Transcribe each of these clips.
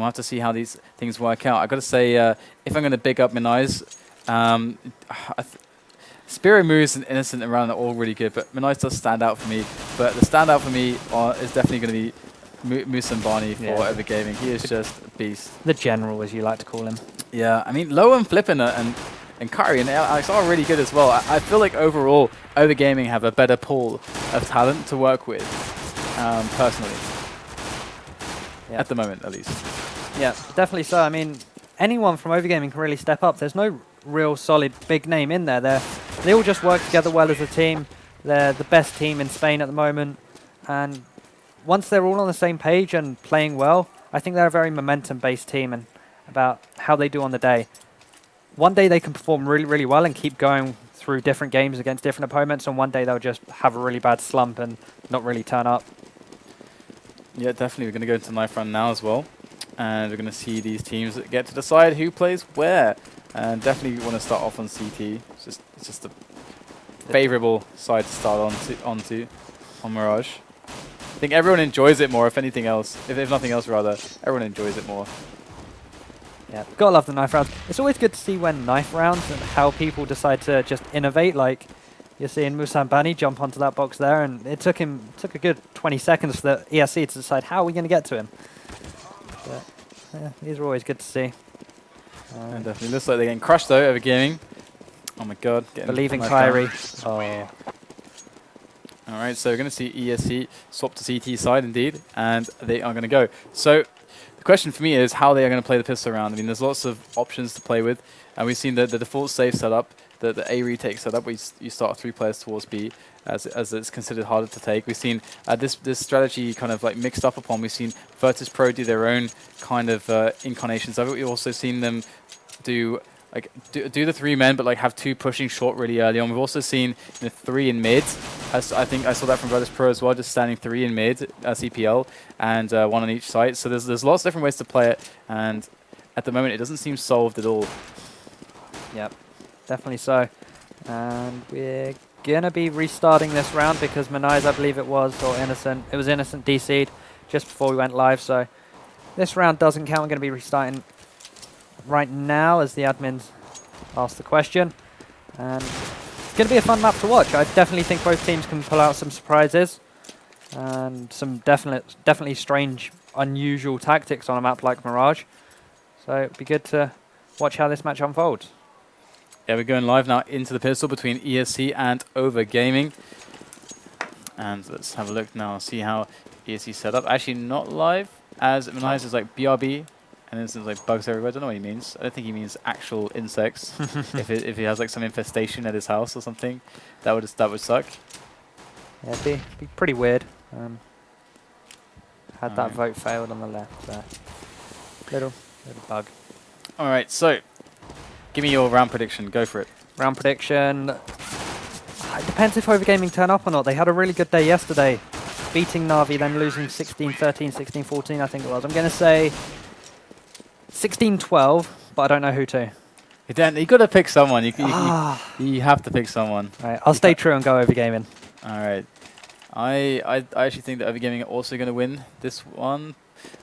we'll have to see how these things work out. I've got to say, if I'm going to big up Minai's, Spiro moves and Innocent and Round are all really good, but Minai's does stand out for me. But the standout for me is definitely going to be Moose and Barney for OverGaming. He is just a beast. The general, as you like to call him. Yeah, I mean, Low and Flippin' and Curry and Alex are really good as well. I feel like overall, OverGaming have a better pool of talent to work with, personally. At the moment, at least. Yeah, definitely so. I mean, anyone from OverGaming can really step up. There's no real solid big name in there. They all just work together well as a team. They're the best team in Spain at the moment. And once they're all on the same page and playing well, I think they're a very momentum-based team and about how they do on the day. One day they can perform really, really well and keep going through different games against different opponents, and one day they'll just have a really bad slump and not really turn up. Yeah, definitely. We're going to go into knife round now as well. And we're going to see these teams that get to decide who plays where. And definitely want to start off on CT. It's just a favourable side to start onto on Mirage. I think everyone enjoys it more, if anything else. If nothing else, rather. Everyone enjoys it more. Yeah, gotta love the knife rounds. It's always good to see when knife rounds and how people decide to just innovate. Like you're seeing Musan Bani jump onto that box there, and it took a good 20 seconds for the ESC to decide how are we going to get to him. But yeah, these are always good to see. And definitely looks like they're getting crushed though, OverGaming. Oh my god. Believe in Kyrie. Oh. Alright, so we're going to see ESC swap to CT side indeed, and they are going to go. So the question for me is how they are going to play the pistol round. I mean, there's lots of options to play with, and we've seen the default safe setup, the A retake setup, where you start 3 players towards B, as it's considered harder to take. We've seen this strategy kind of like mixed up upon. We've seen Virtus Pro do their own kind of incarnations of it. We've also seen them do the 3 men, but like have 2 pushing short really early on. We've also seen 3 in mid. As I think I saw that from Virtus Pro as well, just standing 3 in mid, CPL, and 1 on each side. So there's lots of different ways to play it, and at the moment it doesn't seem solved at all. Yep, definitely so. And we're gonna be restarting this round because Manai's, I believe it was, or Innocent. It was Innocent DC'd just before we went live, so this round doesn't count. We're gonna be restarting right now as the admins ask the question, and it's going to be a fun map to watch. I definitely think both teams can pull out some surprises and some definitely strange, unusual tactics on a map like Mirage. So it'd be good to watch how this match unfolds. Yeah, we're going live now into the pistol between ESC and OverGaming, and let's have a look now, see how ESC set up. Actually, not live, as Manai's is like BRB. And then there's like bugs everywhere. I don't know what he means. I don't think he means actual insects. if he has like some infestation at his house or something, that would suck. Yeah, it'd be pretty weird. Had that vote failed on the left there. Little bug. All right, so give me your round prediction. Go for it. Round prediction. It depends if OverGaming turn up or not. They had a really good day yesterday, beating Na'Vi, then losing 16-13, 16-14, I think it was. I'm going to say 16-12, but I don't know who to. You got to pick someone. You have to pick someone. All right, I'll stay true and go OverGaming. All right. I actually think that OverGaming are also going to win this one.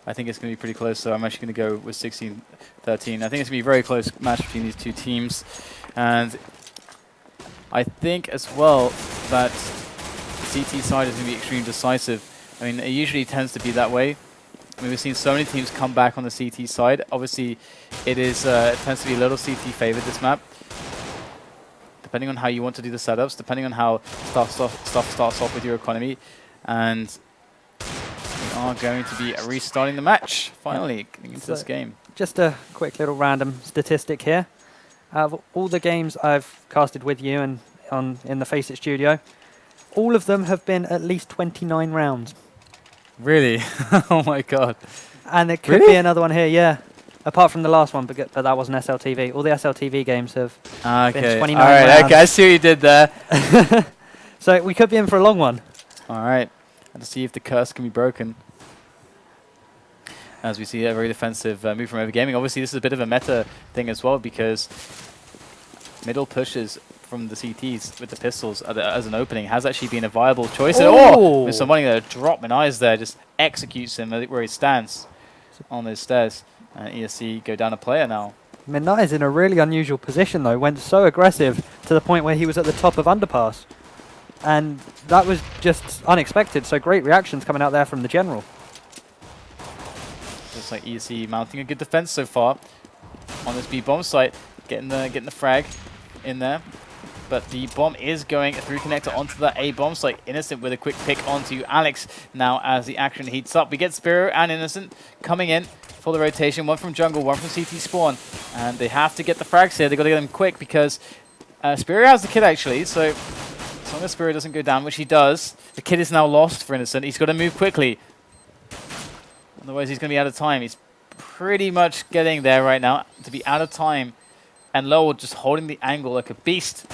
I think it's going to be pretty close, so I'm actually going to go with 16-13. I think it's going to be a very close match between these two teams. And I think as well that the CT side is going to be extremely decisive. I mean, it usually tends to be that way. I mean, we've seen so many teams come back on the CT side. Obviously, it tends to be a little CT favored, this map. Depending on how you want to do the setups, depending on how stuff starts off with your economy. And we are going to be restarting the match, finally, getting into this game. Just a quick little random statistic here. Out of all the games I've casted with you and in the FACEIT studio, all of them have been at least 29 rounds. Really? Oh my god. And it could be another one here, yeah. Apart from the last one, but that wasn't SLTV. All the SLTV games have been 29 rounds. Okay, I see what you did there. So we could be in for a long one. All right. Let's see if the curse can be broken. As we see a very defensive move from OverGaming. Obviously, this is a bit of a meta thing as well, because middle pushes from the CTs with the pistols as an opening has actually been a viable choice. Oh! With somebody that drop in eyes there, just executes him where he stands. on those stairs. And ESC go down a player now. Midnight is in a really unusual position though, went so aggressive to the point where he was at the top of underpass. And that was just unexpected, so great reactions coming out there from the general. Looks like ESC mounting a good defense so far on this B bomb site, getting the frag in there. But the bomb is going through connector onto the A bomb site. Innocent with a quick pick onto Alex now as the action heats up. We get Spiro and Innocent coming in for the rotation. One from jungle, one from CT spawn. And they have to get the frags here. They've got to get them quick because Spiro has the kid actually. So as long as Spiro doesn't go down, which he does, the kid is now lost for Innocent. He's got to move quickly. Otherwise he's going to be out of time. He's pretty much getting there right now to be out of time. And Lowell just holding the angle like a beast.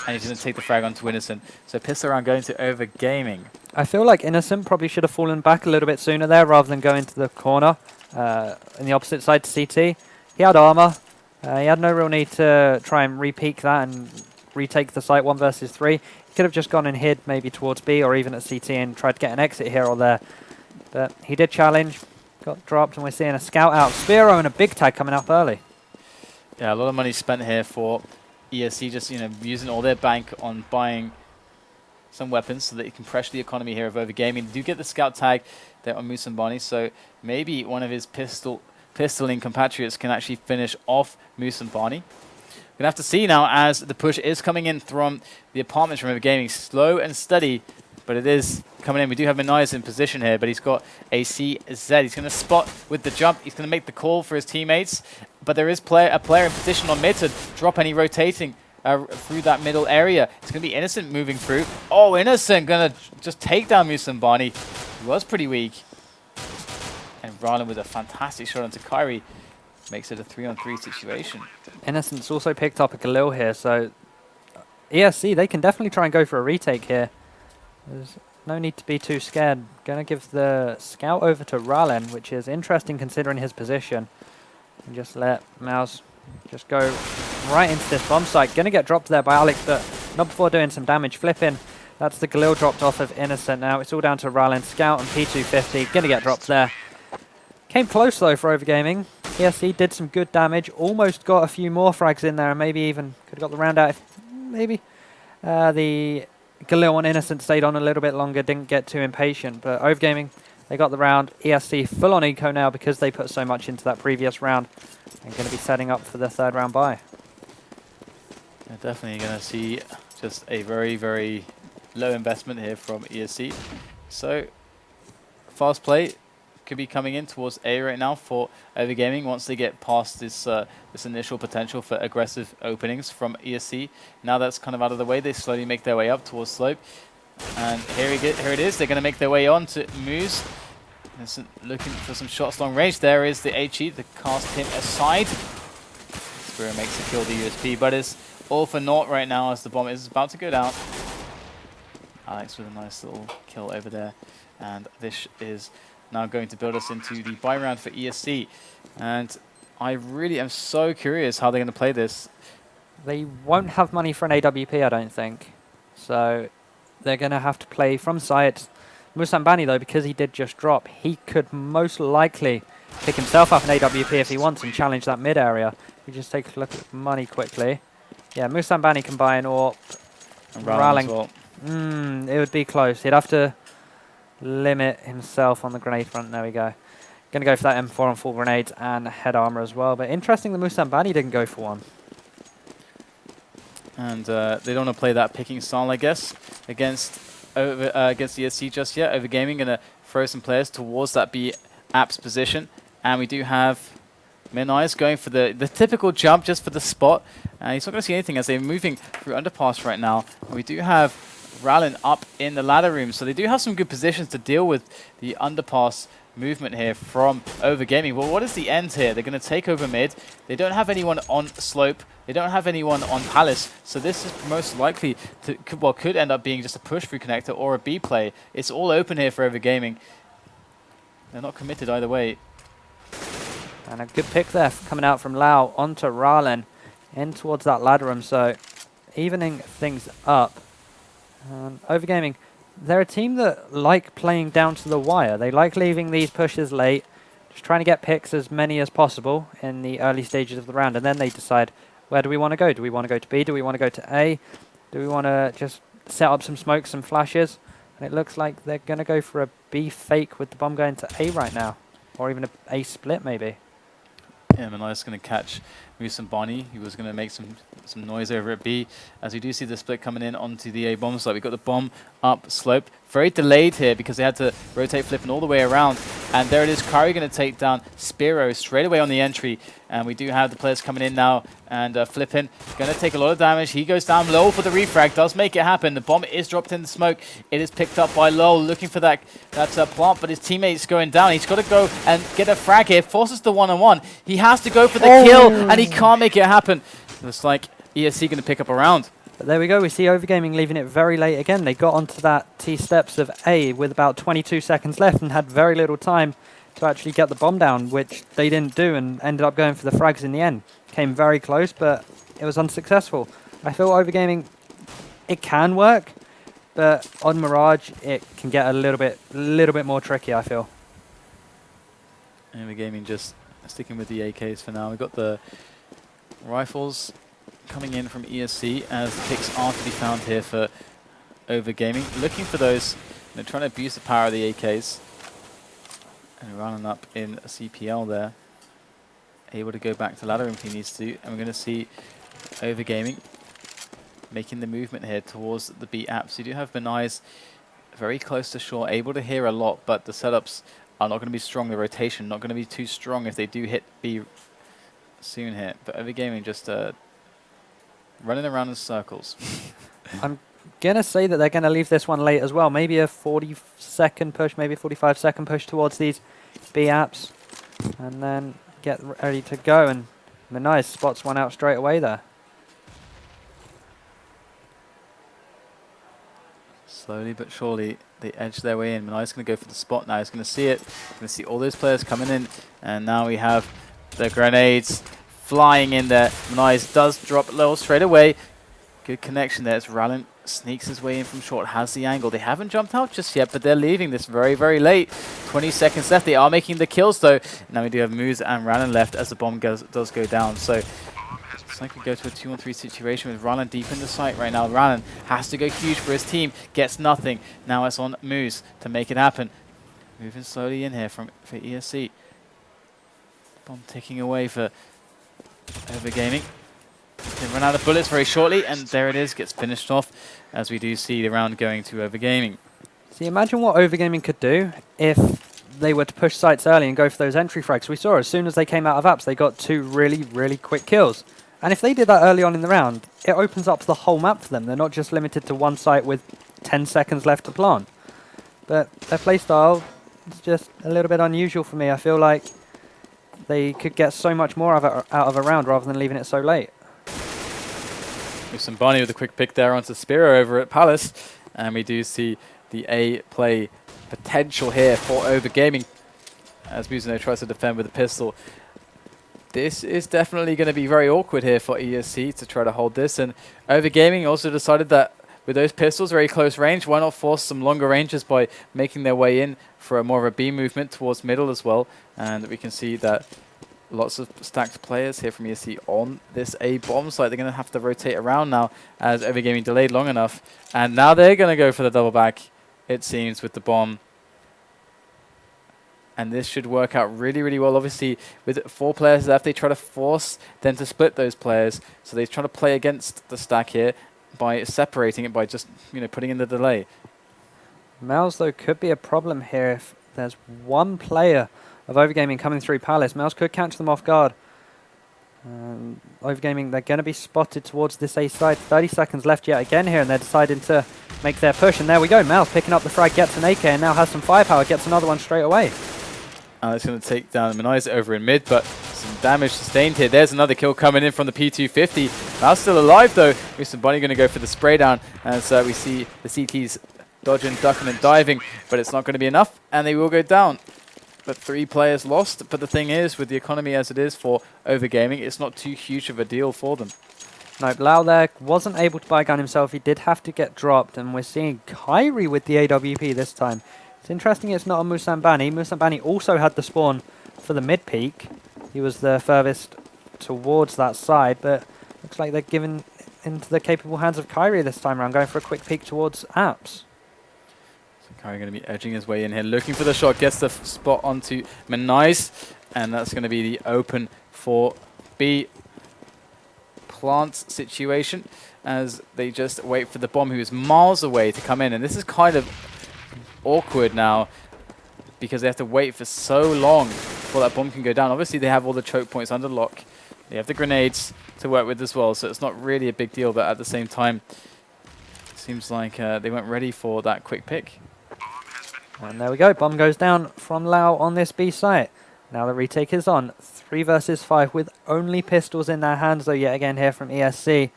And he's going to take the frag onto Innocent. So pistol round going to OverGaming. I feel like Innocent probably should have fallen back a little bit sooner there rather than go into the corner in the opposite side to CT. He had armor. He had no real need to try and re-peek that and retake the site 1 versus 3. He could have just gone and hid maybe towards B or even at CT and tried to get an exit here or there. But he did challenge, got dropped, and we're seeing a scout out. Spiro and a big tag coming up early. Yeah, a lot of money spent here for ESC, just using all their bank on buying some weapons so that it can pressure the economy here of OverGaming. They do get the scout tag there on Musambani, so maybe one of his pistoling compatriots can actually finish off Musambani. We're going to have to see now as the push is coming in from the apartments from OverGaming. Slow and steady, but it is coming in. We do have Minais in position here, but he's got a CZ. He's going to spot with the jump. He's going to make the call for his teammates. But there is a player in position on mid to drop any rotating through that middle area. It's going to be Innocent moving through. Oh, Innocent going to just take down Musambani. He was pretty weak. And Rylan with a fantastic shot onto Kyrie makes it a 3-on-3 situation. Innocent's also picked up a Galil here, so ESC, they can definitely try and go for a retake here. There's no need to be too scared. Going to give the scout over to Ralen, which is interesting considering his position. And just let Mouse just go right into this bomb site. Going to get dropped there by Alex, but not before doing some damage. Flipping. That's the Galil dropped off of Innocent now. It's all down to Ralen. Scout and P250. Going to get dropped there. Came close though for OverGaming. ESC did some good damage. Almost got a few more frags in there and maybe even could have got the round out if maybe the Galil on Innocent stayed on a little bit longer, didn't get too impatient. But OverGaming, they got the round. ESC full on eco now because they put so much into that previous round. And going to be setting up for the 3rd round bye. Yeah, definitely going to see just a very, very low investment here from ESC. So fast play could be coming in towards A right now for OverGaming once they get past this this initial potential for aggressive openings from ESC. Now that's kind of out of the way, they slowly make their way up towards slope. And here it is, they're going to make their way on to Moose. Looking for some shots long range. There is the HE to cast him aside. Spiro makes the kill the USP, but it's all for naught right now as the bomb is about to go down. Alex with a nice little kill over there. And this is now going to build us into the buy round for ESC. And I really am so curious how they're going to play this. They won't have money for an AWP, I don't think. So they're going to have to play from site. Musambani, though, because he did just drop, he could most likely pick himself up an AWP if he wants and challenge that mid area. We just take a look at money quickly. Yeah, Musambani can buy an AWP. And Ralling as well. It would be close. He'd have to limit himself on the grenade front. There we go. Going to go for that M4 on full grenades and head armor as well. But interesting that Musambani didn't go for one. And they don't want to play that picking style, I guess, against ESC just yet. OverGaming going to throw some players towards that B apps position. And we do have Minais going for the typical jump just for the spot. He's not going to see anything as they're moving through underpass right now. And we do have Ralen up in the ladder room. So they do have some good positions to deal with the underpass movement here from OverGaming. Well, what is the end here? They're going to take over mid. They don't have anyone on slope. They don't have anyone on Palace. So this is most likely to, could end up being just a push through connector or a B play. It's all open here for OverGaming. They're not committed either way. And a good pick there coming out from Lau onto Ralen in towards that ladder room. So evening things up. OverGaming, they're a team that like playing down to the wire. They like leaving these pushes late, just trying to get picks as many as possible in the early stages of the round, and then they decide, where do we want to go? Do we want to go to B? Do we want to go to A? Do we want to just set up some smokes and flashes? And it looks like they're going to go for a B fake with the bomb going to A right now. Or even a split, maybe. Yeah, Manai's going to catch Moose and Bonnie. He was going to make some noise over at B. As we do see the split coming in onto the A bomb site. We've got the bomb up slope. Very delayed here because they had to rotate flipping all the way around. And there it is. Kari going to take down Spiro straight away on the entry. And we do have the players coming in now. And flipping, going to take a lot of damage. He goes down low for the refrag. Does make it happen. The bomb is dropped in the smoke. It is picked up by Lowell, looking for that plant. But his teammate's going down. He's got to go and get a frag here. Forces the one-on-one. He has to go for the kill. And he can't make it happen. Looks like ESC going to pick up a round. But there we go. We see OverGaming leaving it very late again. They got onto that T-steps of A with about 22 seconds left and had very little time to actually get the bomb down, which they didn't do and ended up going for the frags in the end. Came very close, but it was unsuccessful. I feel OverGaming, it can work, but on Mirage, it can get a little bit more tricky, I feel. OverGaming just sticking with the AKs for now. We've got the rifles coming in from ESC as the picks are to be found here for OverGaming. Looking for those, trying to abuse the power of the AKs. And running up in a CPL there. Able to go back to ladder if he needs to. And we're going to see OverGaming making the movement here towards the B apps. You do have Benai's very close to shore, able to hear a lot, but the setups are not going to be strong. The rotation not going to be too strong if they do hit B soon here. But OverGaming just running around in circles. I'm going to say that they're going to leave this one late as well. Maybe a 40-second push, maybe a 45-second push towards these B apps. And then get ready to go. And Manai spots one out straight away there. Slowly but surely, they edge their way in. Manai's going to go for the spot now. He's going to see it. Going to see all those players coming in. And now we have the grenades flying in there. Manai does drop low straight away. Good connection there. It's Rallen sneaks his way in from short, has the angle. They haven't jumped out just yet, but they're leaving this very, very late. 20 seconds left. They are making the kills, though. Now we do have Moose and Rallen left as the bomb does go down. So it's like we go to a 2-on-3 situation with Rallen deep in the site right now. Rallen has to go huge for his team. Gets nothing. Now it's on Moose to make it happen. Moving slowly in here for ESC. Bomb ticking away for OverGaming. They run out of bullets very shortly, and there it is, gets finished off as we do see the round going to OverGaming. See, imagine what OverGaming could do if they were to push sites early and go for those entry frags. We saw as soon as they came out of apps, they got 2 really, really quick kills. And if they did that early on in the round, it opens up the whole map for them. They're not just limited to one site with 10 seconds left to plant. But their playstyle is just a little bit unusual for me. I feel like they could get so much more out of a round rather than leaving it so late. Some Barney with a quick pick there onto Spiro over at Palace. And we do see the A play potential here for OverGaming as Muzino tries to defend with a pistol. This is definitely going to be very awkward here for ESC to try to hold this. And OverGaming also decided that with those pistols, very close range, why not force some longer ranges by making their way in for a more of a B movement towards middle as well. And we can see that lots of stacked players here from ESC on this A bomb site. They're going to have to rotate around now as OverGaming delayed long enough. And now they're going to go for the double back, it seems, with the bomb. And this should work out really, really well. Obviously, with 4 players left, they try to force them to split those players. So they try to play against the stack here by separating it, by just putting in the delay. Mouse, though, could be a problem here if there's one player of OverGaming coming through Palace. Mouse could catch them off guard. OverGaming, they're going to be spotted towards this A side. 30 seconds left yet again here, and they're deciding to make their push. And there we go. Mouse picking up the frag, gets an AK, and now has some firepower, gets another one straight away. It's going to take down Manai's over in mid, but some damage sustained here. There's another kill coming in from the P250. Mouse still alive, though. Mr. Bunny going to go for the spray down, as we see the CTs dodging, ducking, and diving, but it's not going to be enough, and they will go down. But 3 players lost. But the thing is, with the economy as it is for OverGaming, it's not too huge of a deal for them. No, Lau there wasn't able to buy a gun himself. He did have to get dropped, and we're seeing Kyrie with the AWP this time. It's interesting it's not a Musambani. Musambani also had the spawn for the mid peak. He was the furthest towards that side, but looks like they're given into the capable hands of Kyrie this time around, going for a quick peek towards apps. So Kyrie going to be edging his way in here, looking for the shot, gets the spot onto Menais, and that's going to be the open for B. Plant situation as they just wait for the bomb, who is miles away, to come in. And this is kind of awkward now because they have to wait for so long before that bomb can go down. Obviously, they have all the choke points under lock. They have the grenades to work with as well, so it's not really a big deal. But at the same time, it seems like they weren't ready for that quick pick. And there we go. Bomb goes down from Lau on this B site. Now the retake is on. 3 versus 5 with only pistols in their hands, though, yet again here from ESC.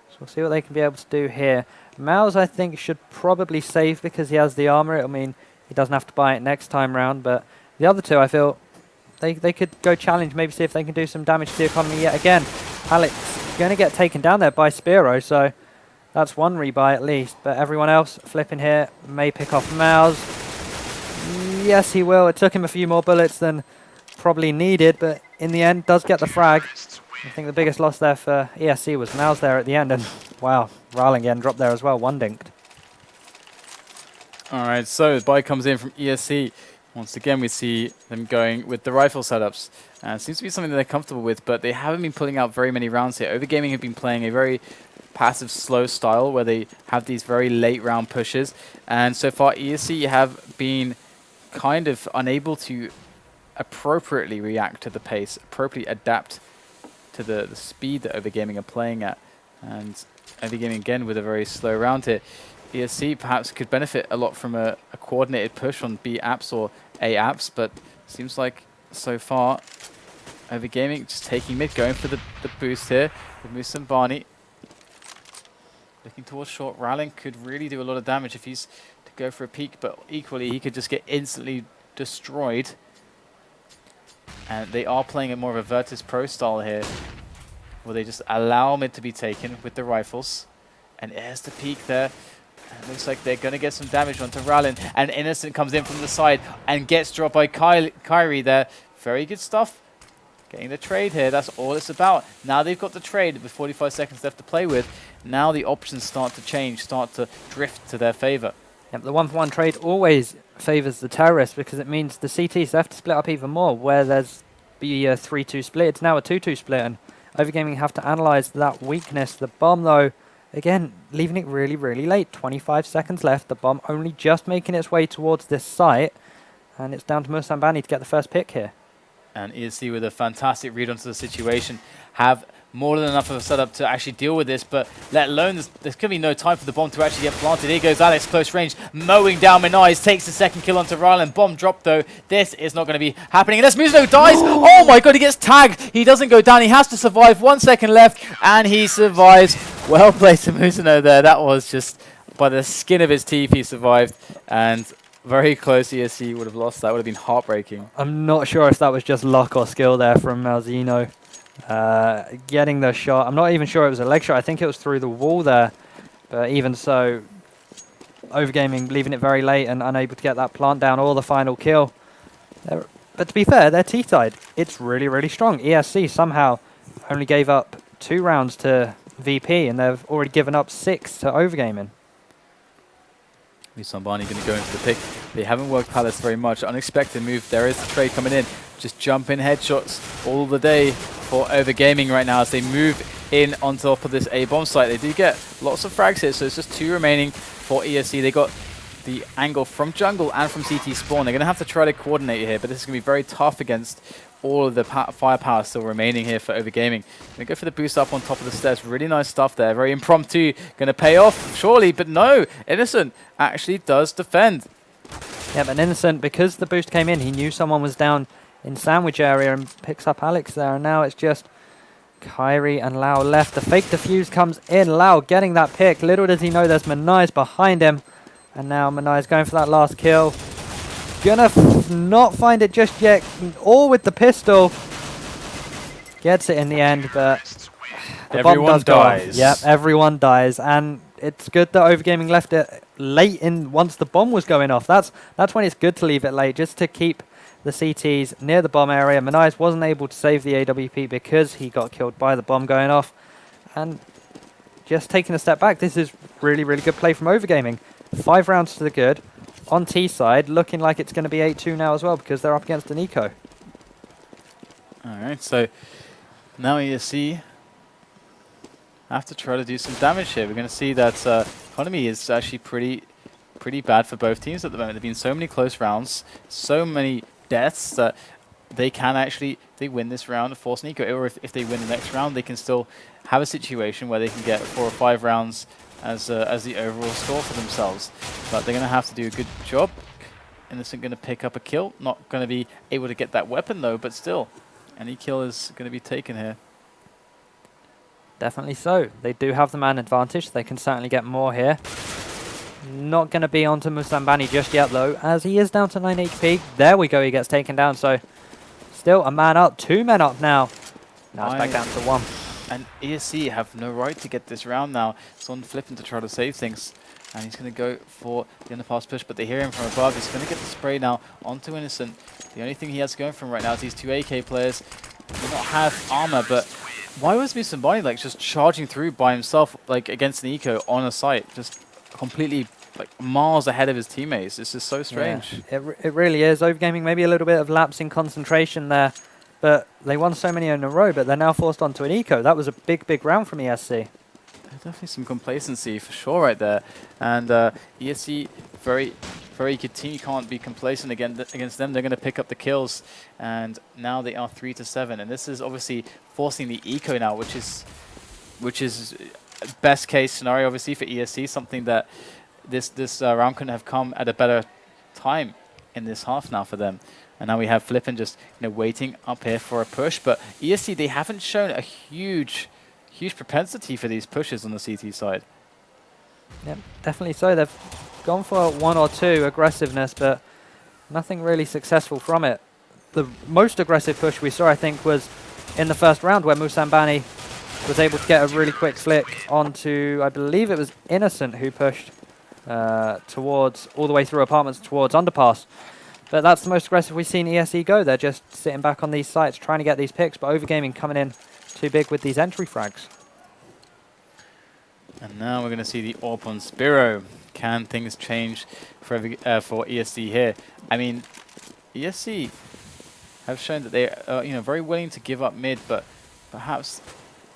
So we'll see what they can be able to do here. Mouse, I think, should probably save because he has the armor. It'll mean he doesn't have to buy it next time round. But the other two, I feel, they could go challenge, maybe see if they can do some damage to the economy yet again. Alex going to get taken down there by Spiro, so that's one rebuy at least. But everyone else flipping here may pick off Mouse. Yes, he will. It took him a few more bullets than probably needed, but in the end does get the frag. I think the biggest loss there for ESC was Mouse there at the end, and wow, Ralling again dropped there as well, one dinked. Alright, so the buy comes in from ESC. Once again, we see them going with the rifle setups. It seems to be something that they're comfortable with, but they haven't been pulling out very many rounds here. OverGaming have been playing a very passive, slow style where they have these very late round pushes, and so far ESC have been kind of unable to appropriately react to the pace, appropriately adapt to the speed that OverGaming are playing at. And OverGaming again with a very slow round here. ESC perhaps could benefit a lot from a coordinated push on B apps or A apps, but seems like so far OverGaming just taking mid, going for the boost here with Moose and Barney. Looking towards short. Ralling could really do a lot of damage if he's to go for a peek, but equally he could just get instantly destroyed. And they are playing a more of a Virtus Pro style here, where they just allow mid to be taken with the rifles. And there's the peek there. It looks like they're going to get some damage onto Rallin. And Innocent comes in from the side and gets dropped by Kyrie there. Very good stuff. Getting the trade here, that's all it's about. Now they've got the trade with 45 seconds left to play with. Now the options start to change, start to drift to their favor. Yep, the 1-for-1 trade always favors the terrorists because it means the CTs have to split up even more. Where there's be a 3-2 split, it's now a 2-2 split, and OverGaming have to analyze that weakness. The bomb, though, again, leaving it really, really late. 25 seconds left. The bomb only just making its way towards this site, and it's down to Musambani to get the first pick here. And ESC with a fantastic read onto the situation, have more than enough of a setup to actually deal with this, but let alone there's going to be no time for the bomb to actually get planted. Here goes Alex, close range, mowing down Menais, takes the second kill onto Rylan. Bomb dropped though. This is not going to be happening unless Musino dies. Oh my god, he gets tagged. He doesn't go down. He has to survive. 1 second left, and he survives. Well played to Musino there. That was just by the skin of his teeth he survived, and very close. ESC would have lost that. Would have been heartbreaking. I'm not sure if that was just luck or skill there from Malzino. Getting the shot. I'm not even sure it was a leg shot. I think it was through the wall there. But even so, OverGaming leaving it very late and unable to get that plant down or the final kill. But to be fair, they're T-tied. It's really, really strong. ESC somehow only gave up 2 rounds to VP, and they've already given up 6 to OverGaming. Musambani going to go into the pick. They haven't worked Palace very much. Unexpected move. There is the trade coming in. Just jump in headshots all the day for OverGaming right now as they move in on top of this A-bomb site. They do get lots of frags here, so it's just 2 remaining for ESC. They got the angle from jungle and from CT spawn. They're going to have to try to coordinate here, but this is going to be very tough against all of the firepower still remaining here for OverGaming. Going to go for the boost up on top of the stairs. Really nice stuff there. Very impromptu. Going to pay off, surely, but no. Innocent actually does defend. Yeah, but Innocent, because the boost came in, he knew someone was down in sandwich area and picks up Alex there. And now it's just Kyrie and Lau left. The fake defuse comes in. Lau getting that pick. Little does he know there's Menais behind him. And now Menais going for that last kill. Gonna not find it just yet. All with the pistol. Gets it in the end, but the bomb does go off. Yep, everyone dies. And it's good that OverGaming left it late in once the bomb was going off. That's when it's good to leave it late, just to keep the CTs near the bomb area. Manise wasn't able to save the AWP because he got killed by the bomb going off. And just taking a step back, this is really, really good play from OverGaming. 5 rounds to the good. On T side, looking like it's going to be 8-2 now as well because they're up against an eco. All right, so now ESC have to try to do some damage here. We're going to see that economy is actually pretty bad for both teams at the moment. There have been so many close rounds, so many deaths that they can actually, if they win this round, force an eco. Or if they win the next round, they can still have a situation where they can get 4 or 5 rounds as the overall score for themselves. But they're going to have to do a good job. Innocent going to pick up a kill. Not going to be able to get that weapon though, but still, any kill is going to be taken here. Definitely so. They do have the man advantage. They can certainly get more here. Not going to be onto Musambani just yet though, as he is down to 9 HP. There we go, he gets taken down. So still a man up, 2 men up now. Now it's back down to 1. And ESC have no right to get this round now. Son flipping to try to save things. And he's going to go for the underpass push, but they hear him from above. He's going to get the spray now onto Innocent. The only thing he has going from right now is these 2 AK players do not have armor, but why was Musambani like just charging through by himself like against an eco on a site? Just completely like miles ahead of his teammates. This is so strange. Yeah, it really is. Overgaming maybe a little bit of lapse in concentration there, but they won so many in a row, but they're now forced onto an eco. That was a big round from ESC. Definitely some complacency for sure right there. And ESC, very good team. You can't be complacent against them. They're going to pick up the kills. And now they are 3-7. And this is obviously forcing the eco now, which is best case scenario obviously for ESC, something that this round couldn't have come at a better time in this half now for them. And now we have Flippin just waiting up here for a push, but ESC, they haven't shown a huge propensity for these pushes on the CT side. Yep, definitely so. They've gone for 1 or 2 aggressiveness, but nothing really successful from it. The most aggressive push we saw, I think, was in the first round where Musambani was able to get a really quick flick onto, I believe it was Innocent who pushed towards, all the way through apartments towards underpass. But that's the most aggressive we've seen ESE go. They're just sitting back on these sites trying to get these picks, but OverGaming coming in too big with these entry frags. And now we're going to see the AWP on Spiro. Can things change for ESC here? I mean, ESC have shown that they are very willing to give up mid, but perhaps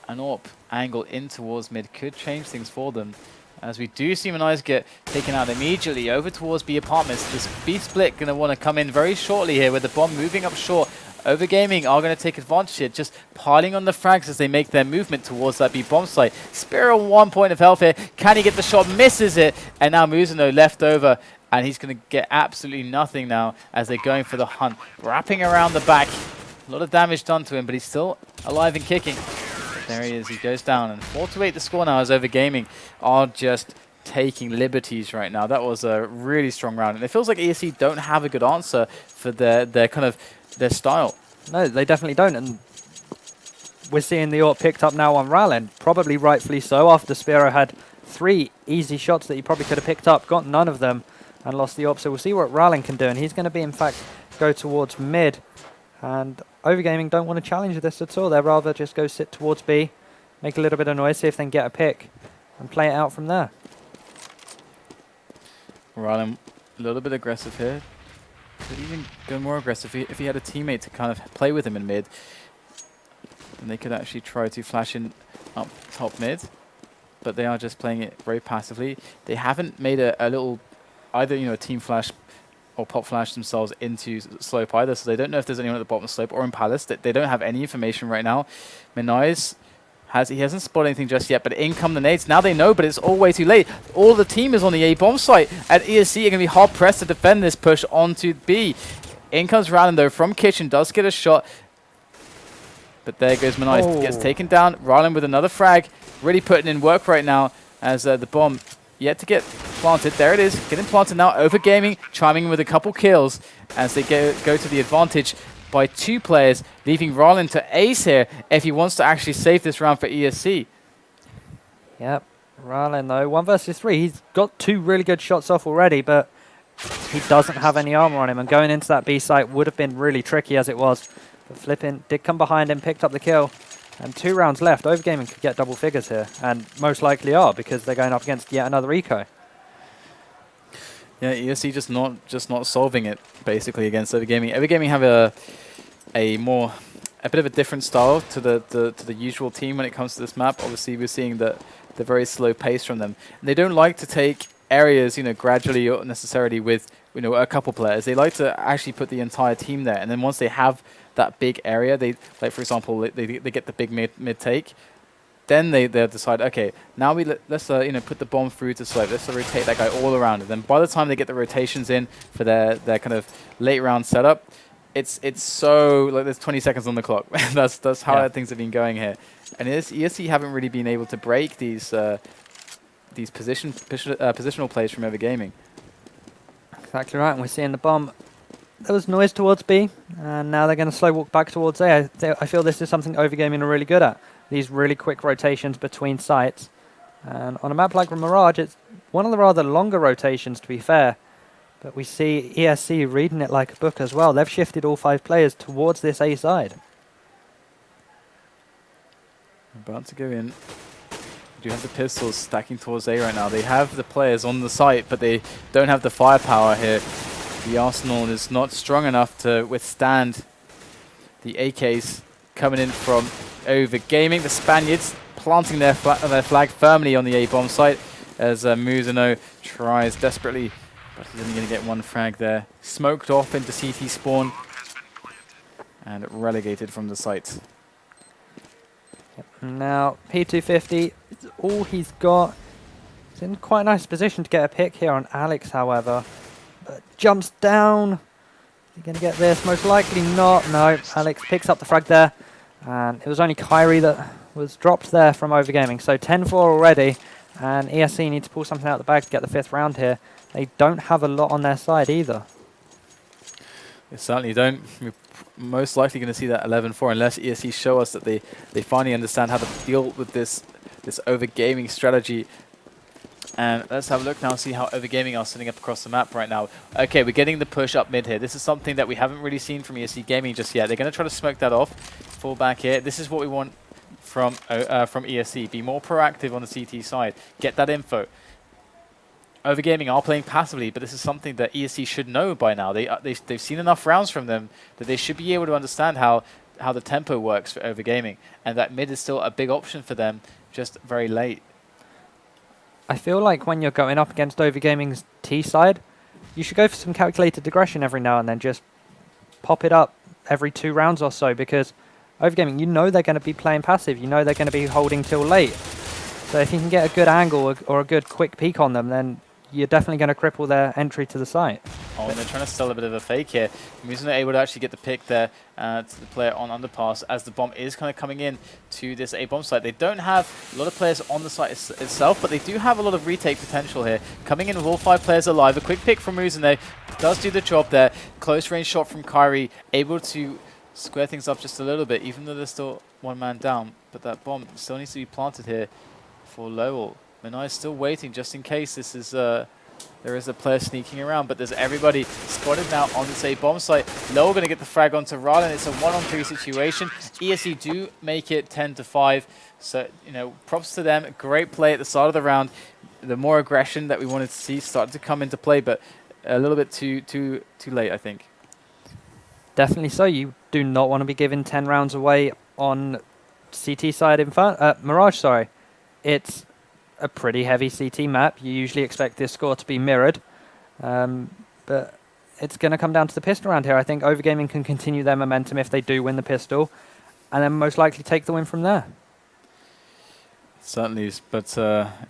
an AWP angle in towards mid could change things for them. As we do see Manise get taken out immediately over towards B apartments. This B split going to want to come in very shortly here with the bomb moving up short. OverGaming are going to take advantage here, just piling on the frags as they make their movement towards that B bomb site. Spiro 1 point of health here. Can he get the shot? Misses it. And now Muzano left over, and he's going to get absolutely nothing now as they're going for the hunt. Wrapping around the back. A lot of damage done to him, but he's still alive and kicking. There he is. He goes down. And 4-8 the score now as OverGaming are just taking liberties right now. That was a really strong round. And it feels like ESC don't have a good answer for their kind of their style. No, they definitely don't, and we're seeing the AWP picked up now on Rallen, probably rightfully so, after Spiro had 3 easy shots that he probably could have picked up, got none of them, and lost the AWP. So we'll see what Rallen can do, and he's going to be, in fact, go towards mid, and OverGaming don't want to challenge this at all. They'd rather just go sit towards B, make a little bit of noise, see if they can get a pick, and play it out from there. Rallen a little bit aggressive here. Could even go more aggressive if he had a teammate to kind of play with him in mid. Then they could actually try to flash in up top mid. But they are just playing it very passively. They haven't made a little, either a team flash or pop flash themselves into slope either. So they don't know if there's anyone at the bottom of slope or in palace. They don't have any information right now. Manise he hasn't spotted anything just yet, but in come the nades. Now they know, but it's all way too late. All the team is on the A bomb site, and ESC are going to be hard pressed to defend this push onto B. In comes Rallen though from kitchen, does get a shot, but there goes Manise. Gets taken down. Rallen with another frag, really putting in work right now as the bomb yet to get planted. There it is, getting planted now. OverGaming chiming in with a couple kills as they go to the advantage by 2 players, leaving Rallen to ace here if he wants to actually save this round for ESC. Yep, Rallen though, 1 versus 3. He's got 2 really good shots off already, but he doesn't have any armor on him, and going into that B site would have been really tricky as it was. But Flippin did come behind him, picked up the kill, and 2 rounds left. OverGaming could get double figures here, and most likely are, because they're going up against yet another eco. Yeah, ESC just not solving it basically against OverGaming. OverGaming have a bit of a different style to the usual team when it comes to this map. Obviously, we're seeing the very slow pace from them. And they don't like to take areas, gradually or necessarily with a couple players. They like to actually put the entire team there, and then once they have that big area, they like, for example, they get the big mid take. Then they'll decide, okay, now let's put the bomb through to slope. Let's rotate that guy all around. And then by the time they get the rotations in for their kind of late round setup, it's so like there's 20 seconds on the clock. that's how things have been going here. And ESC haven't really been able to break these positional plays from OverGaming. Exactly right, and we're seeing the bomb. There was noise towards B, and now they're going to slow walk back towards A. I feel this is something OverGaming are really good at. These really quick rotations between sites. And on a map like Mirage, it's one of the rather longer rotations, to be fair. But we see ESC reading it like a book as well. They've shifted all 5 players towards this A side. About to go in. You have the pistols stacking towards A right now. They have the players on the site, but they don't have the firepower here. The Arsenal is not strong enough to withstand the AKs coming in from OverGaming. The Spaniards planting their flag firmly on the A bomb site as Muzano tries desperately, but he's only going to get 1 frag there. Smoked off into CT spawn and relegated from the site. Now, P250, it's all he's got. He's in quite a nice position to get a pick here on Alex, however. But jumps down. Is he going to get this? Most likely not. No, Alex picks up the frag there. And it was only Kyrie that was dropped there from OverGaming. So 10-4 already. And ESC need to pull something out of the bag to get the 5th round here. They don't have a lot on their side either. They certainly don't. We're most likely going to see that 11-4 unless ESC show us that they finally understand how to deal with this OverGaming strategy. And let's have a look now and see how OverGaming are sitting up across the map right now. Okay, we're getting the push up mid here. This is something that we haven't really seen from ESC Gaming just yet. They're going to try to smoke that off. Fall back here. This is what we want from ESC. Be more proactive on the CT side. Get that info. OverGaming are playing passively, but this is something that ESC should know by now. They've seen enough rounds from them that they should be able to understand how the tempo works for OverGaming, and that mid is still a big option for them, just very late. I feel like when you're going up against OverGaming's T side, you should go for some calculated aggression every now and then. Just pop it up every 2 rounds or so, because OverGaming, you know they're going to be playing passive. You know they're going to be holding till late. So if you can get a good angle or a good quick peek on them, then you're definitely going to cripple their entry to the site. Oh, and they're trying to sell a bit of a fake here. Muzano able to actually get the pick there to the player on underpass as the bomb is kind of coming in to this A bomb site. They don't have a lot of players on the site itself, but they do have a lot of retake potential here. Coming in with all 5 players alive. A quick pick from Muzano does do the job there. Close range shot from Kyrie, able to square things up just a little bit, even though there's still 1 man down. But that bomb still needs to be planted here for Lowell. Menai is still waiting just in case this is there is a player sneaking around, but there's everybody spotted now on this A bomb site. Lowell going to get the frag onto Rylan. It's a 1-on-3 situation. ESC do make it 10-5. So, props to them. Great play at the start of the round. The more aggression that we wanted to see started to come into play, but a little bit too late, I think. Definitely so. You do not want to be giving 10 rounds away on CT side Mirage, sorry. It's a pretty heavy CT map. You usually expect this score to be mirrored, but it's going to come down to the pistol round here. I think OverGaming can continue their momentum if they do win the pistol, and then most likely take the win from there. Certainly, but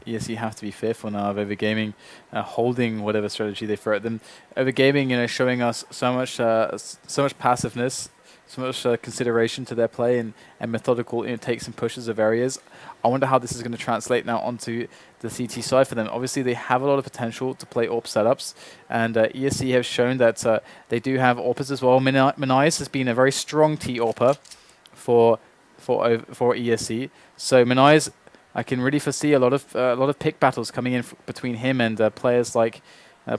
yes, you have to be fearful now of OverGaming holding whatever strategy they throw at them. OverGaming, showing us so much passiveness, so much consideration to their play and methodical takes and pushes of areas. I wonder how this is going to translate now onto the CT side for them. Obviously, they have a lot of potential to play AWP setups, and ESC have shown that they do have AWPers as well. Menais has been a very strong T-AWPer for ESC. So I can really foresee a lot of pick battles coming in between him and players like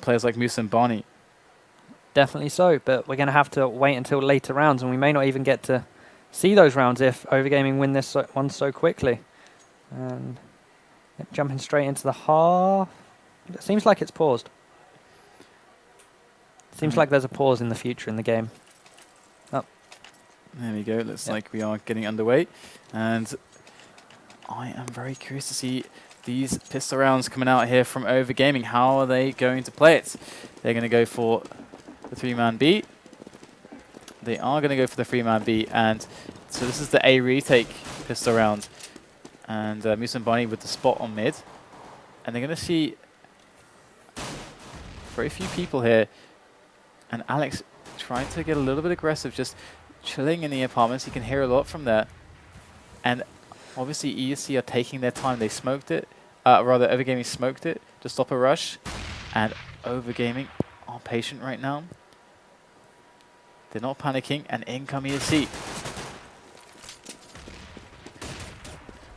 players like Moose and Barney. Definitely so, but we're going to have to wait until later rounds, and we may not even get to see those rounds if OverGaming win this one so quickly. And jumping straight into the half. It seems like it's paused. Seems like there's a pause in the future in the game. Oh. There we go. Looks like we are getting underway. And I am very curious to see these pistol rounds coming out here from OverGaming. How are they going to play it? They're going to go for the 3-man B. They are going to go for the 3-man B. And so this is the A retake pistol round. And Moose and Barney with the spot on mid. And they're going to see very few people here. And Alex trying to get a little bit aggressive, just chilling in the apartments. You can hear a lot from there. And obviously ESC are taking their time. They smoked it. Rather, OverGaming smoked it to stop a rush. And OverGaming are patient right now. They're not panicking. And in come ESC.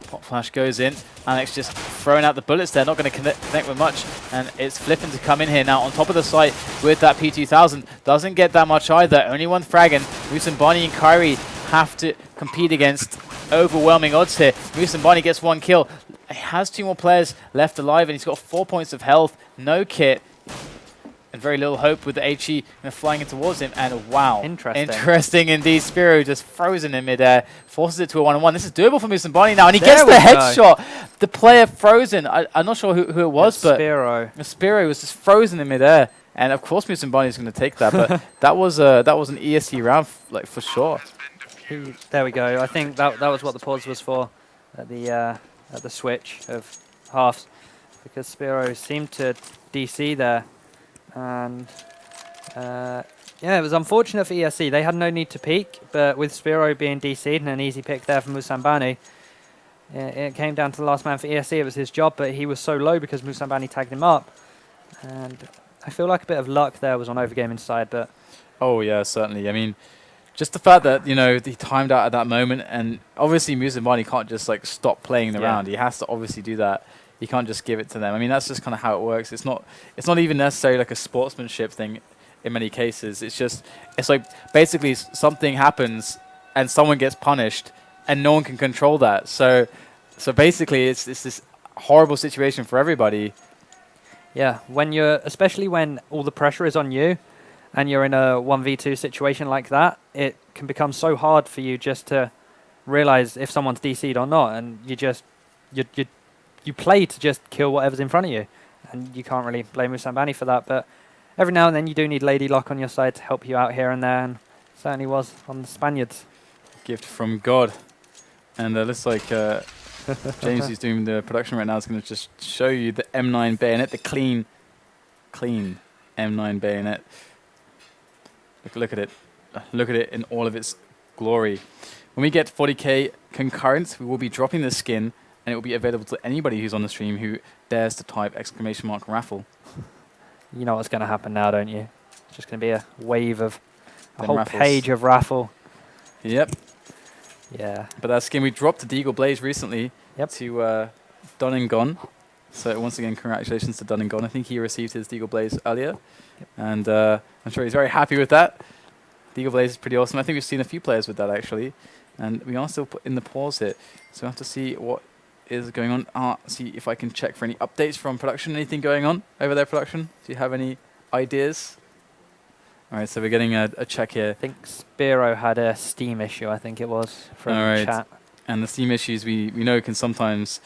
Pop flash goes in. Alex just throwing out the bullets there, not going to connect with much. And it's flipping to come in here now on top of the site with that P2000. Doesn't get that much either. Only one fragging. Moose and Barney and Kyrie have to compete against overwhelming odds here. Moose and Barney gets 1 kill. He has 2 more players left alive and he's got 4 points of health. No kit. And very little hope with the HE flying in towards him. And wow. Interesting indeed. Spiro just frozen in midair. Forces it to a 1-on-1. This is doable for Moose and Barney now. And he gets the headshot. The player frozen. I'm not sure who it was, but Spiro was just frozen in midair. And of course Moose and Barney is going to take that. But that was an ESC round like for sure. There we go. I think that was what the pause was for at the switch of halves. Because Spiro seemed to DC there. And yeah, it was unfortunate for ESC. They had no need to peek, but with Spiro being DC'd and an easy pick there for Musambani, it came down to the last man for ESC. It was his job, but he was so low because Musambani tagged him up. And I feel like a bit of luck there was on OverGaming's side, but... Oh, yeah, certainly. I mean, just the fact that, he timed out at that moment, and obviously Musambani can't just, stop playing the round. He has to obviously do that. You can't just give it to them. I mean, that's just kind of how it works. It's not even necessarily like a sportsmanship thing in many cases. It's like basically something happens and someone gets punished and no one can control that. So basically it's this horrible situation for everybody. Yeah, especially when all the pressure is on you and you're in a 1v2 situation like that, it can become so hard for you just to realize if someone's DC'd or not, and you play to just kill whatever's in front of you, and you can't really blame Musambani for that. But every now and then you do need Lady Luck on your side to help you out here and there, and certainly was on the Spaniards. Gift from God. And looks like James, who's doing the production right now, is going to just show you the M9 bayonet, the clean M9 bayonet. Look at it. Look at it in all of its glory. When we get 40k concurrent, we will be dropping the skin, and it will be available to anybody who's on the stream who dares to type !raffle. You know what's going to happen now, don't you? It's just going to be a wave of a whole page of raffle. Yep. Yeah. But that skin we dropped to Deagle Blaze recently to Done and Gone. So once again, congratulations to Done and Gone. I think he received his Deagle Blaze earlier. Yep. And I'm sure he's very happy with that. Deagle Blaze is pretty awesome. I think we've seen a few players with that actually. And we are still in the pause here. So we have to see what is going on. See if I can check for any updates from production. Anything going on over there, production? Do you have any ideas? All right, so we're getting a check here. I think Spiro had a Steam issue, I think it was, from chat. And the Steam issues we know can sometimes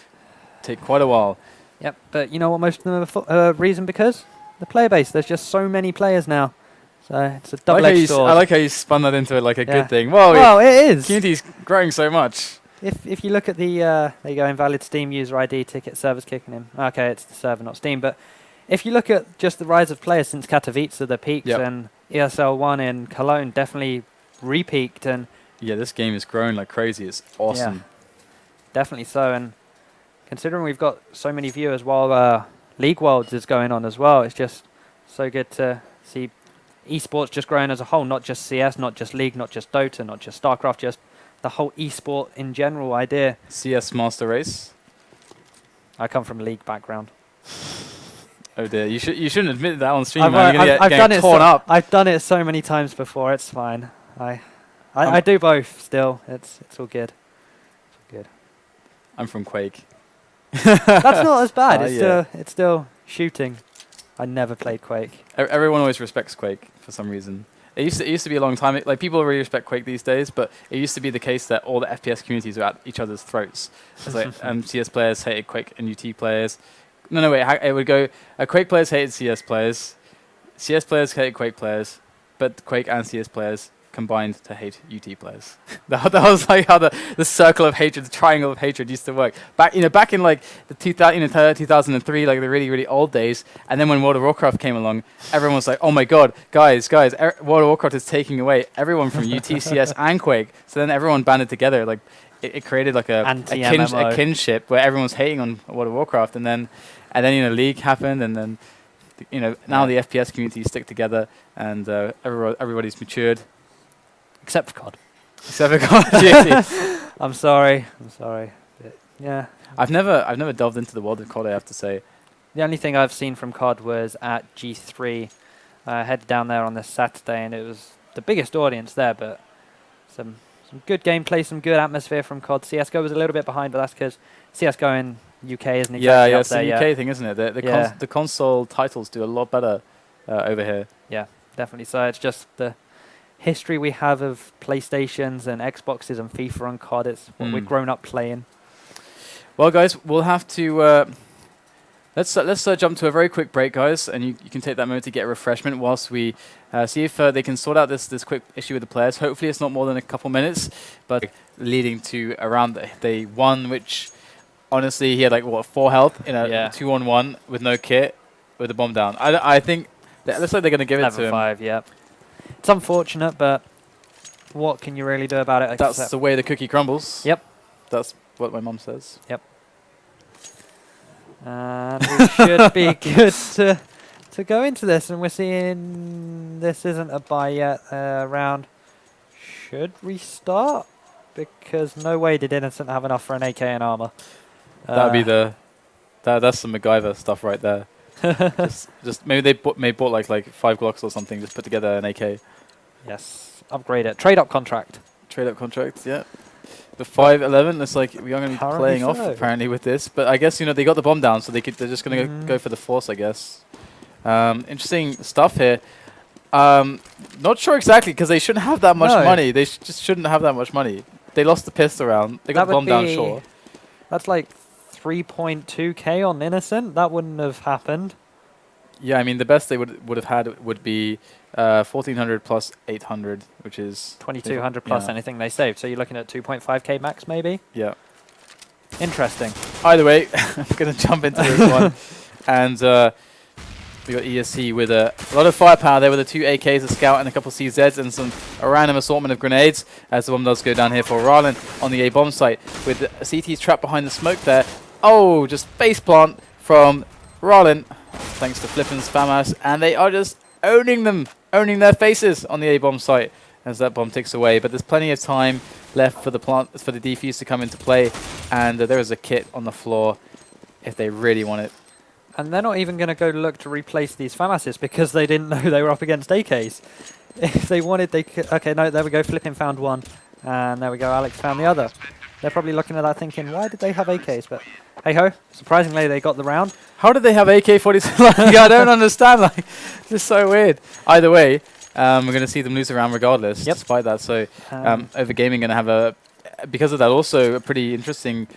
take quite a while. Yep, but you know what most of them are reason because? The player base. There's just so many players now. So it's a double-edged sword. I like how you spun that into like a good thing. Well, it is. Community's growing so much. If you look at the, there you go, invalid Steam user ID ticket, server's kicking in. Okay, it's the server, not Steam. But if you look at just the rise of players since Katowice, the peaks, and ESL 1 in Cologne definitely re-peaked. And yeah, this game is growing like crazy. It's awesome. Yeah, definitely so. And considering we've got so many viewers while League Worlds is going on as well, it's just so good to see esports just growing as a whole, not just CS, not just League, not just Dota, not just StarCraft, just the whole esport in general idea. CS Master Race. I come from a League background. Oh dear, you shouldn't admit that on stream, I've, man. You're I've gonna done get it. torn up. I've done it so many times before. It's fine. I do both still. It's all good. It's all good. I'm from Quake. That's not as bad. Yeah. It's still shooting. I never played Quake. Everyone always respects Quake for some reason. It used to be a long time. Like people really respect Quake these days, but it used to be the case that all the FPS communities were at each other's throats. It's like CS players hated Quake and UT players. No, wait. It would go. Quake players hated CS players. CS players hated Quake players, but Quake and CS players combined to hate UT players. that was like how the circle of hatred, the triangle of hatred used to work. Back in like the 2003, like the really, really old days. And then when World of Warcraft came along, everyone was like, oh my god, guys, World of Warcraft is taking away everyone from UT, CS and Quake. So then everyone banded together. Like it created like a kinship where everyone was hating on World of Warcraft. And then League happened, and then now the FPS communities stick together, and everybody's matured. Except for COD. Except for COD. I'm sorry. But yeah. I've never delved into the world of COD, I have to say. The only thing I've seen from COD was at G3. I headed down there on this Saturday, and it was the biggest audience there, but some good gameplay, some good atmosphere from COD. CSGO was a little bit behind, but that's because CSGO in UK isn't exactly up it's there the UK thing, isn't it? The console titles do a lot better over here. Yeah, definitely. So it's just the history we have of PlayStations and Xboxes and FIFA and COD. It's what we've grown up playing. Well, guys, we'll have to let's jump to a very quick break, guys, and you can take that moment to get a refreshment whilst we see if they can sort out this quick issue with the players. Hopefully, it's not more than a couple minutes, but leading to a round that they won, which honestly he had like 4 health in a 2-on-1 with no kit with the bomb down. I think that looks like they're going to give it to him. Level 5, yeah. It's unfortunate, but what can you really do about it? That's the way the cookie crumbles. Yep. That's what my mum says. Yep. And we should be good to go into this. And we're seeing this isn't a buy yet. Round should restart because no way did Innocent have enough for an AK and armor. That'd be that's some MacGyver stuff right there. just maybe they bought like 5 Glocks or something, just put together an AK. Yes, upgrade it. Trade up contract. Trade up contract, yeah. The 5.11, it's like we are going to be playing off apparently with this, but I guess they got the bomb down, so they're just going to go for the force, I guess. Interesting stuff here. Not sure exactly because they shouldn't have that much money. They just shouldn't have that much money. They lost the pistol round. They got the bomb down, sure. That's like 3.2k on Innocent. That wouldn't have happened. Yeah, I mean the best they would have had would be 1400 plus 800, which is 2200 plus anything they saved. So you're looking at 2.5k max, maybe. Yeah. Interesting. Either way, I'm gonna jump into this one, and we got ESC with a lot of firepower there with the 2 AKs, a scout, and a couple CZs, and a random assortment of grenades. As the bomb does go down here for Ralin on the A bomb site, with the CT's trapped behind the smoke there. Oh, just face plant from Ralin, thanks to Flippin's FAMAS, and they are just owning their faces on the A bomb site as that bomb ticks away. But there's plenty of time left for the defuse to come into play, and there is a kit on the floor if they really want it. And they're not even going to go look to replace these FAMASs because they didn't know they were up against AKs. If they wanted, they could. Okay, no, there we go. Flippin found one, and there we go. Alex found the other. They're probably looking at that thinking, why did they have AKs? But hey ho, surprisingly they got the round. How did they have AK-47? Like, I don't understand. Like, this is so weird. Either way, we're going to see them lose a round regardless, despite that. So OverGaming going to have because of that, also a pretty interesting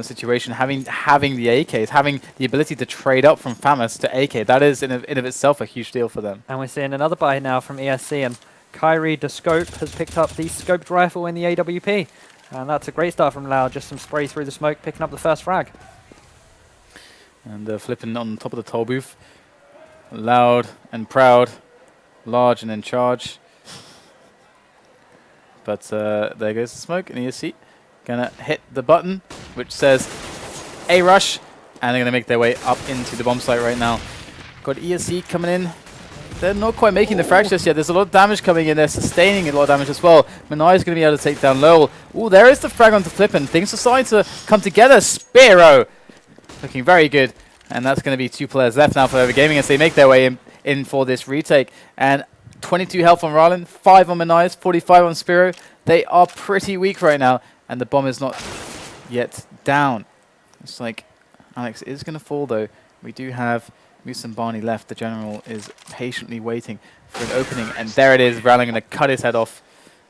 situation. Having the AKs, having the ability to trade up from FAMAS to AK, that is in of itself a huge deal for them. And we're seeing another buy now from ESC, and Kyrie DeScope has picked up the scoped rifle in the AWP. And that's a great start from Loud, just some spray through the smoke, picking up the first frag. And Flippin on top of the toll booth. Loud and proud, large and in charge. But there goes the smoke, and ESC gonna hit the button, which says A rush, and they're gonna make their way up into the bomb site right now. Got ESC coming in. They're not quite making the frags just yet. There's a lot of damage coming in. They're sustaining a lot of damage as well. Manai is going to be able to take down Lowell. Oh, there is the frag onto Flippin. Things are starting to come together. Spiro looking very good And that's going to be 2 players left now for OverGaming as they make their way in for this retake. And 22 health on Rylan, 5 on Manias, 45 on Spiro. They are pretty weak right now, and the bomb is not yet down. It's like Alex is going to fall, though. We do have Musambani left. The general is patiently waiting for an opening, and there it is. Rylan going to cut his head off,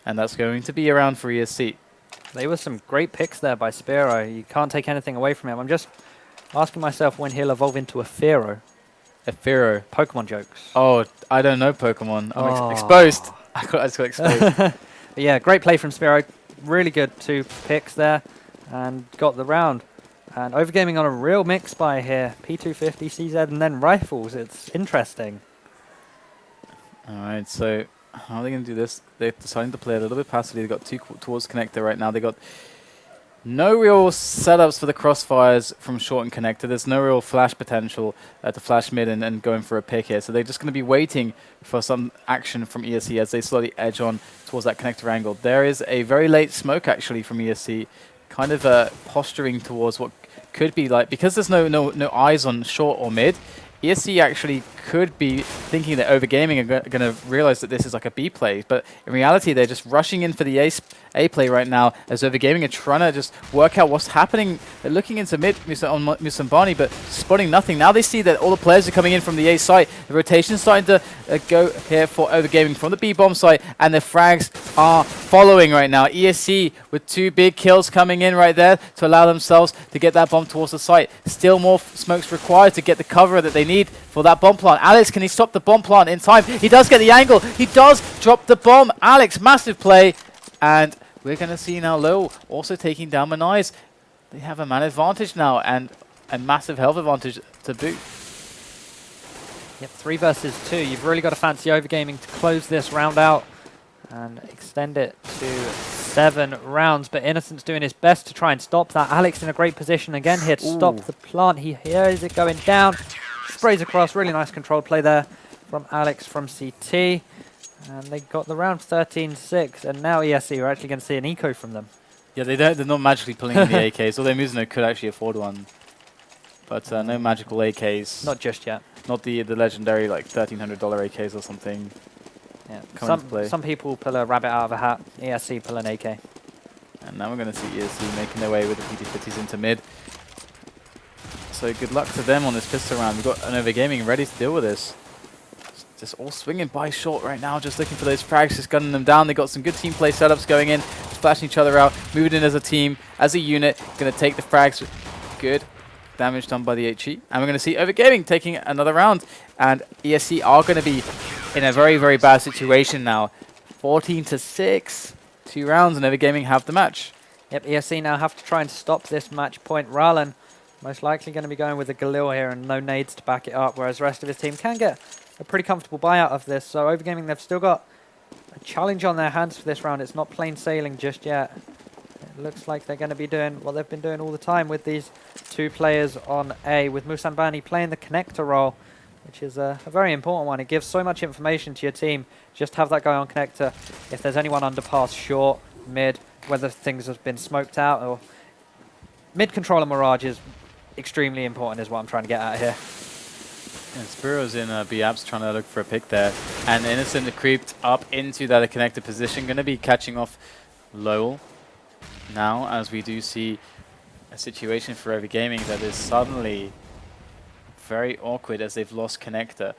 and that's going to be around for ESC. They were some great picks there by Spiro. You can't take anything away from him. I'm just asking myself when he'll evolve into a Pharaoh. A Pharaoh. Pokemon jokes. Oh, I don't know Pokemon. I'm exposed. I just got exposed. Yeah, great play from Spiro. Really good 2 picks there and got the round. And OverGaming on a real mix by here. P250, CZ, and then rifles. It's interesting. All right, so how are they going to do this? They're deciding to play a little bit passively. They've got 2 towards connector right now. They got no real setups for the crossfires from short and connector. There's no real flash potential to flash mid and going for a pick here. So they're just going to be waiting for some action from ESC as they slowly edge on towards that connector angle. There is a very late smoke actually from ESC, kind of posturing towards what could be like, because there's no eyes on short or mid, ESC actually could be thinking that OverGaming are going to realize that this is like a B play, but in reality they're just rushing in for the A play right now as OverGaming are trying to just work out what's happening. They're looking into mid on Musambani, but spotting nothing. Now they see that all the players are coming in from the A site. The rotation's starting to go here for OverGaming from the B bomb site, and the frags are following right now. ESC with 2 big kills coming in right there to allow themselves to get that bomb towards the site. Still more smokes required to get the cover that they need for that bomb plant. Alex, can he stop the bomb plant in time? He does get the angle. He does drop the bomb. Alex, massive play. And we're going to see now Low also taking down Manias. They have a man advantage now and a massive health advantage to boot. Yep, 3 versus 2. You've really got to fancy OverGaming to close this round out and extend it to 7 rounds. But Innocent's doing his best to try and stop that. Alex in a great position again here to stop the plant. He hears it going down. Sprays across. Really nice control play there from Alex from CT. And they got the round 13-6. And now ESC are actually going to see an eco from them. Yeah, they're not magically pulling in the AKs, although Mizuno could actually afford one. But no magical AKs. Not just yet. Not the legendary like $1,300 AKs or something. Yeah. Some people pull a rabbit out of a hat. ESC pull an AK. And now we're going to see ESC making their way with the PT50s into mid. So good luck to them on this pistol round. We've got an OverGaming ready to deal with this. Just all swinging by short right now, just looking for those frags, just gunning them down. They've got some good team play setups going in, splashing each other out, moving in as a team, as a unit, going to take the frags. Good damage done by the HE. And we're going to see OverGaming taking another round. And ESC are going to be in a very, very bad situation now. 14-6, 2 rounds, and OverGaming have the match. Yep, ESC now have to try and stop this match point. Rylan most likely going to be going with a Galil here and no nades to back it up, whereas the rest of his team can get a pretty comfortable buyout of this. So OverGaming, they've still got a challenge on their hands for this round. It's not plain sailing just yet. It looks like they're going to be doing what they've been doing all the time with these 2 players on A, with Musambani playing the connector role, which is a very important one. It gives so much information to your team. Just have that guy on connector. If there's anyone underpass, short, mid, whether things have been smoked out, or mid control and Mirage is extremely important, is what I'm trying to get at here. And Spiro's in B-Apps trying to look for a pick there. And Innocent creeped up into that connected position. Going to be catching off Lowell now, as we do see a situation for OverGaming that is suddenly very awkward as they've lost connector.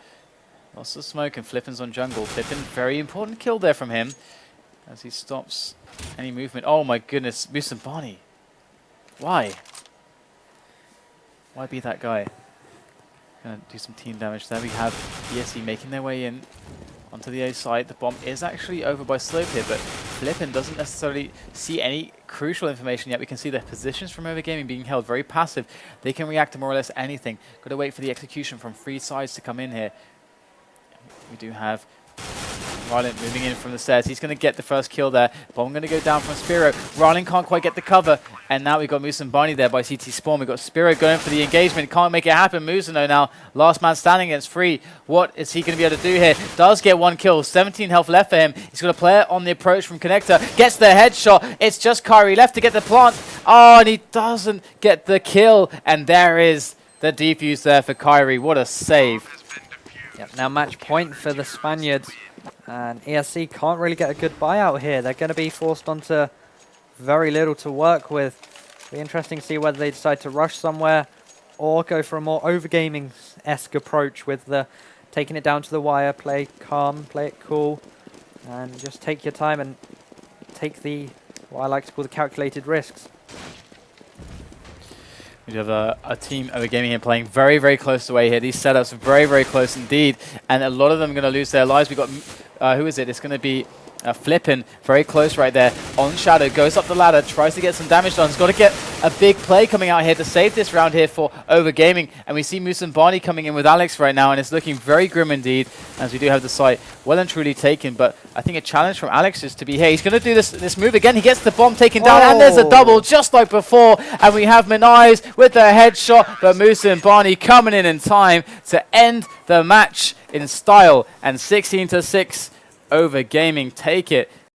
Lots of smoke and Flippin's on jungle. Flippin, very important kill there from him as he stops any movement. Oh my goodness, Musambani. Why? Why be that guy? Gonna do some team damage there. We have ESC making their way in onto the A side. The bomb is actually over by Slope here, but Flippin doesn't necessarily see any crucial information yet. We can see their positions from OverGaming being held very passive. They can react to more or less anything. Got to wait for the execution from 3 sides to come in here. We do have Rylan moving in from the stairs. He's going to get the first kill there. Bomb going to go down from Spiro. Rylan can't quite get the cover. And now we've got Musambani there by CT Spawn. We've got Spiro going for the engagement. Can't make it happen. Mizuno now, last man standing against 3. What is he going to be able to do here? Does get 1 kill. 17 health left for him. He's got a player on the approach from Connector. Gets the headshot. It's just Kyrie left to get the plant. Oh, and he doesn't get the kill. And there is The defuse there for Kyrie. What a save. Yep, now match point for the Spaniards. And ESC can't really get a good buyout here. They're going to be forced onto very little to work with. Be interesting to see whether they decide to rush somewhere or go for a more OverGaming-esque approach with the taking it down to the wire, play calm, play it cool, and just take your time and take the, what I like to call the calculated risks. We have a team OverGaming here playing very, very close away here. These setups are very, very close indeed, and a lot of them are going to lose their lives. We've got, who is it? It's going to be Flippin, very close right there on Shadow, goes up the ladder, tries to get some damage done. He's got to get a big play coming out here to save this round here for OverGaming. And we see Moose and Barney coming in with Alex right now, and it's looking very grim indeed, as we do have the site well and truly taken. But I think a challenge from Alex is to be here. He's going to do this move again. He gets the bomb taken down, and there's a double just like before. And we have Menaiz with the headshot, but Moose and Barney coming in time to end the match in style. And 16-6. OverGaming take it.